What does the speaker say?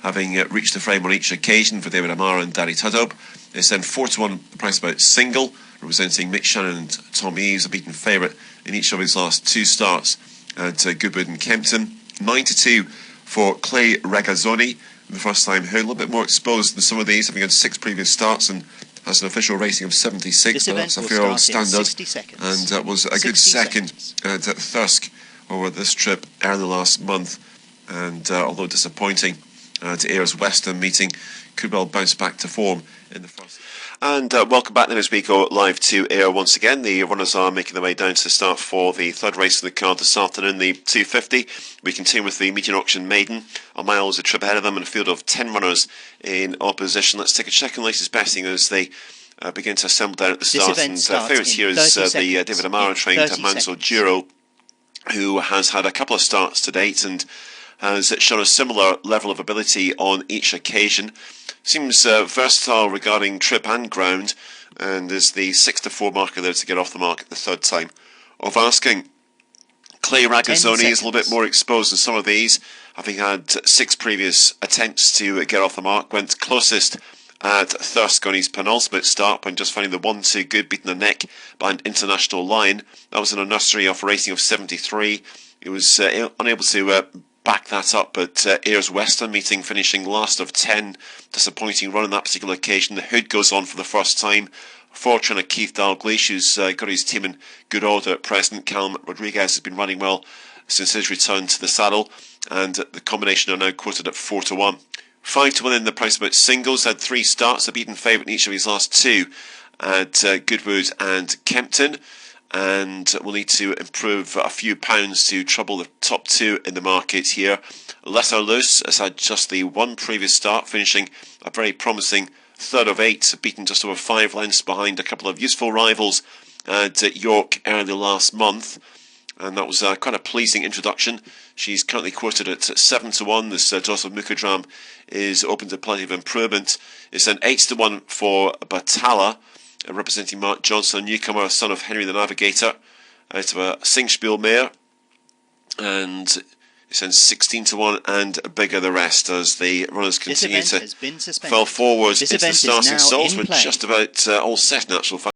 having reached the frame on each occasion for David Amara and Danny Tudhope. It's then 4-1 the price about single, representing Mick Shannon and Tom Eves, a beaten favourite in each of his last 2 starts at Goodwood and Kempton. 9-2 for Clay Regazzoni, the first time who a little bit more exposed than some of these, having had 6 previous starts and has an official rating of 76, but that's a fair old standard, and was a good second at Thirsk over this trip early last month, and although disappointing to Ayres Western meeting, could well bounce back to form in the first. And welcome back then as we go live to Ayr once again. The runners are making their way down to the start for the third race of the card this afternoon, the 250. We continue with the Median Auction Maiden. A mile is a trip ahead of them and a field of 10 runners in opposition. Let's take a check on latest betting as they begin to assemble down at the start. And favourite here is the David Amara trained Manzo Giro, who has had a couple of starts to date and has shown a similar level of ability on each occasion. Seems versatile regarding trip and ground, and is the 6-4 marker there to get off the mark at the third time of asking. Clay Ragazzoni is a little bit more exposed than some of these, having had 6 previous attempts to get off the mark. Went closest at Thirsk on his penultimate start when just finding the 1-2 good, beating the neck by an International Lion. That was in a nursery off a rating of 73. He was unable to back that up at Ayres Western meeting, finishing last of 10. Disappointing run on that particular occasion. The hood goes on for the first time. Fortune of Keith Dalglish, who's got his team in good order at present. Callum Rodriguez has been running well since his return to the saddle, and the combination are now quoted at 4-1. 5-1 in the price about singles. Had 3 starts, a beaten favourite in each of his last 2 at Goodwood and Kempton, and will need to improve a few pounds to trouble the top 2 in the market here. Lesser Loose has had just the 1 previous start, finishing a very promising 3rd of 8, beaten just over 5 lengths behind a couple of useful rivals at York early last month, and that was quite a pleasing introduction. She's currently quoted at 7-1. This Joseph Mukadram is open to plenty of improvement. It's then 8-1 for Batala, representing Mark Johnson, a newcomer, son of Henry the Navigator, out of a Singspiel mare, and it's then 16-1 and bigger the rest as the runners continue to fall forward into the starting stalls. We're just about all set in actual fact.